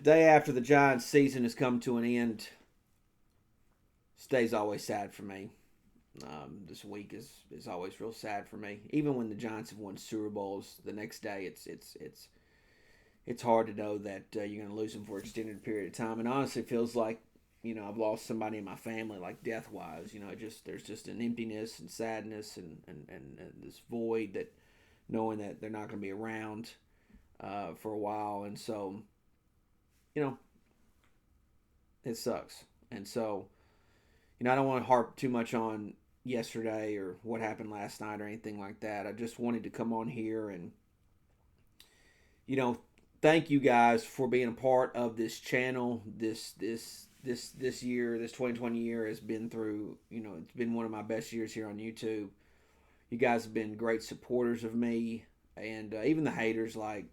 day after the Giants season has come to an end, stays always sad for me. This week is always real sad for me. Even when the Giants have won Super Bowls, the next day it's hard to know that you're going to lose them for an extended period of time. And honestly, it feels like I've lost somebody in my family, like death wise. There's just an emptiness and sadness and this void that knowing that they're not going to be around for a while, and so you know it sucks. And so I don't want to harp too much on yesterday or what happened last night or anything like that. I just wanted to come on here and you know thank you guys for being a part of this channel. This year, this 2020 year has been through. It's been one of my best years here on YouTube. You guys have been great supporters of me, and even the haters, like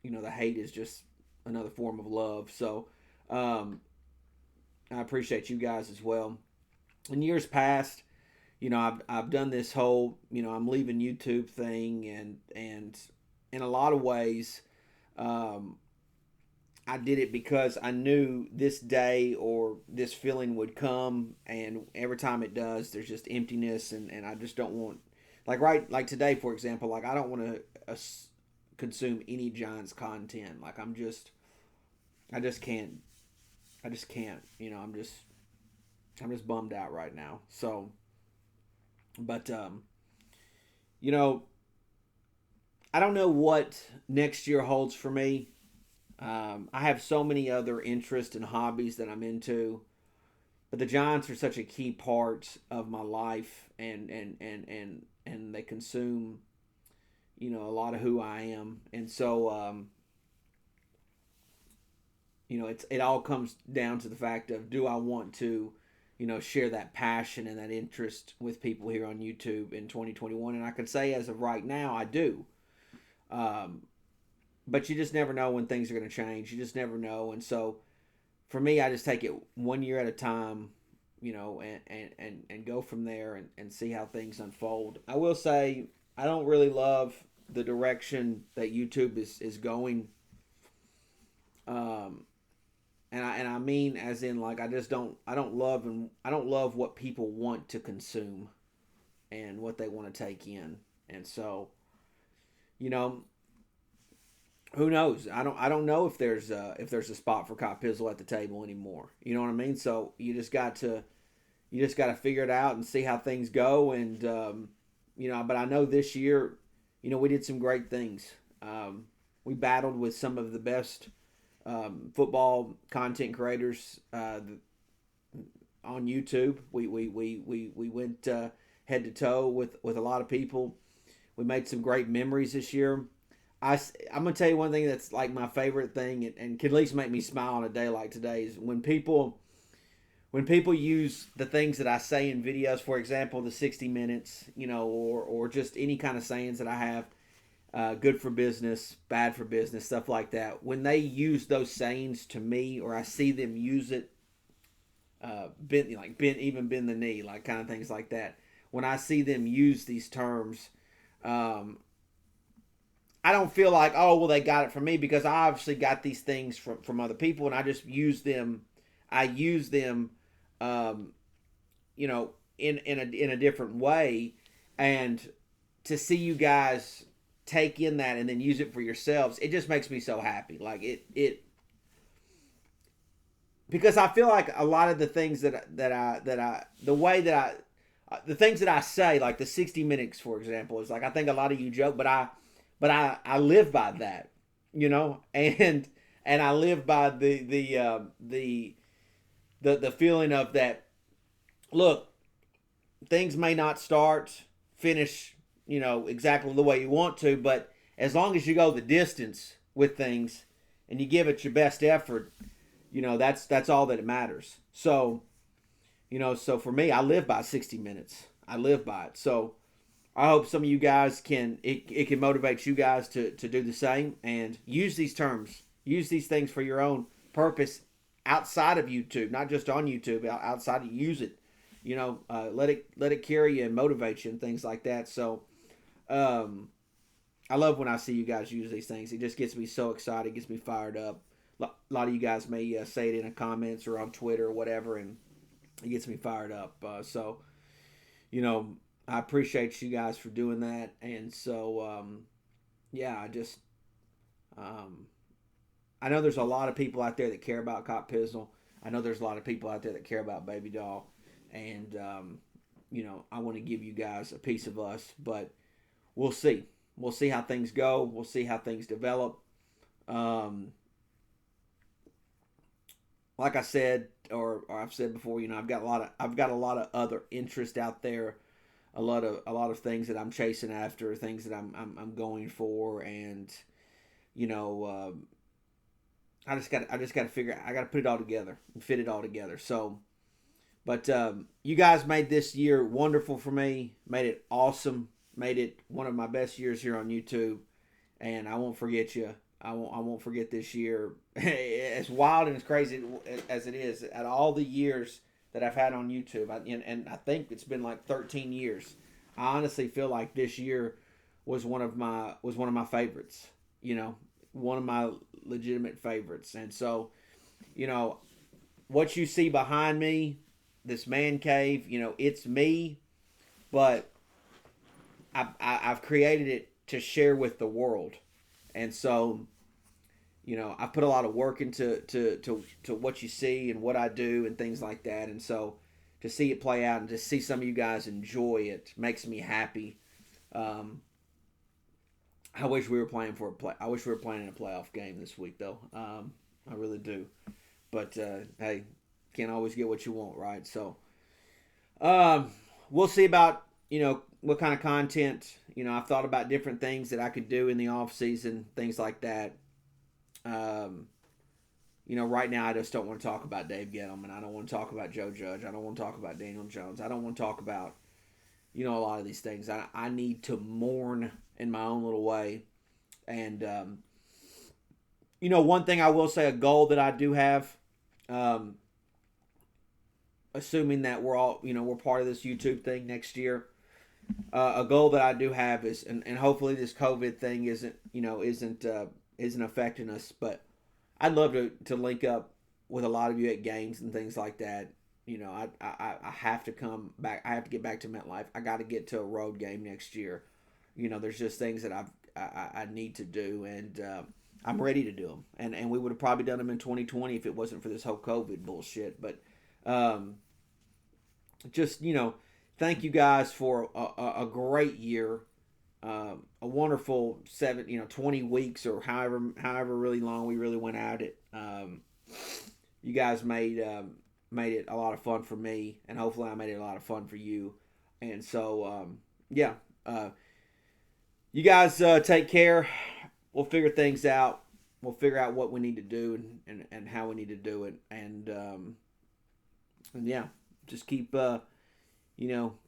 the hate is just another form of love. So I appreciate you guys as well. In years past, I've done this whole I'm leaving YouTube thing, and in a lot of ways, um, I did it because I knew this day or this feeling would come, and every time it does, there's just emptiness, and I just don't want like today, for example, like I don't want to consume any Giants content. Like I just can't. I just can't. I'm just bummed out right now. So, but you know, I don't know what next year holds for me. I have so many other interests and hobbies that I'm into, but the Giants are such a key part of my life, and they consume a lot of who I am, and so it all comes down to the fact of, do I want to share that passion and that interest with people here on YouTube in 2021? And I can say as of right now, I do. Um, but you just never know when things are going to change. You just never know. And so for me, I just take it one year at a time, and go from there, and see how things unfold. I will say I don't really love the direction that YouTube is going. Um, and I mean as in, like, I don't love what people want to consume and what they want to take in. And so, you know, who knows? I don't know if there's a spot for Cop Pizzle at the table anymore. You know what I mean? So you just got to figure it out and see how things go. And but I know this year, we did some great things. We battled with some of the best football content creators on YouTube. We went head to toe with a lot of people. We made some great memories this year. I'm gonna tell you one thing that's like my favorite thing, and can at least make me smile on a day like today, is when people use the things that I say in videos. For example, the 60 minutes, or just any kind of sayings that I have, good for business, bad for business, stuff like that. When they use those sayings to me, or I see them use it, bend the knee, like kind of things like that. When I see them use these terms, I don't feel like, oh well, they got it from me, because I obviously got these things from other people, and I just use them. I use them, um, in a different way, and to see you guys take in that and then use it for yourselves, it just makes me so happy. Like it because I feel like a lot of the things the way that the things that I say, like the 60 minutes, for example, is like, I think a lot of you joke, but I live by that, and I live by the feeling of that. Look, things may not finish, exactly the way you want to, but as long as you go the distance with things and you give it your best effort, that's all that matters. So, so for me, I live by 60 minutes. I live by it. So I hope some of you guys it can motivate you guys to do the same, and use these terms, use these things for your own purpose outside of YouTube, not just on YouTube, outside of, use it, let it carry you and motivate you and things like that. So, I love when I see you guys use these things. It just gets me so excited, gets me fired up. A lot of you guys may say it in the comments or on Twitter or whatever, and it gets me fired up. So, you know, I appreciate you guys for doing that. And so, yeah, um, I know there's a lot of people out there that care about Cop Pizzle. I know there's a lot of people out there that care about Baby Doll. And, you know, I want to give you guys a piece of us, but we'll see. We'll see how things go. We'll see how things develop. Um, like I said, or I've said before, you know, I've got a lot of other interest out there, a lot of things that I'm chasing after, things that I'm going for, and you know, I just got to figure, I got to put it all together and fit it all together. So, but you guys made this year wonderful for me, made it awesome, made it one of my best years here on YouTube, and I won't forget you. I won't forget this year. As wild and as crazy as it is, at all the years that I've had on YouTube, and I think it's been like 13 years. I honestly feel like this year was one of my favorites. You know, one of my legitimate favorites. And so, you know, what you see behind me, this man cave, you know, it's me, but I've created it to share with the world. And so, you know, I put a lot of work into to what you see and what I do and things like that. And so to see it play out and to see some of you guys enjoy it makes me happy. Um, I wish we were playing for a play. I wish we were playing in a playoff game this week, though. I really do. But hey, can't always get what you want, right? So um, we'll see about what kind of content. You know, I've thought about different things that I could do in the off season, things like that. Um, you know, right now I just don't want to talk about Dave Gettleman. I don't want to talk about Joe Judge. I don't want to talk about Daniel Jones. I don't want to talk about a lot of these things. I need to mourn in my own little way. And one thing I will say, a goal that I do have, um, assuming that we're all we're part of this YouTube thing next year. A goal that I do have is, and hopefully this COVID thing isn't affecting us, but I'd love to link up with a lot of you at games and things like that. You know, I have to come back. I have to get back to MetLife. I got to get to a road game next year. You know, there's just things that I need to do, and I'm ready to do them. And we would have probably done them in 2020 if it wasn't for this whole COVID bullshit. But um, just thank you guys for a great year, a wonderful 20 weeks or however really long we really went at it. You guys made it a lot of fun for me, and hopefully I made it a lot of fun for you. And so yeah, you guys take care. We'll figure things out. We'll figure out what we need to do and how we need to do it. And yeah, just keep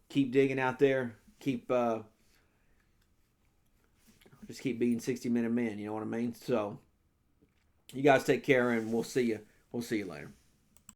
digging out there. Just keep being 60-minute men. You know what I mean? So you guys take care, and we'll see you. We'll see you later.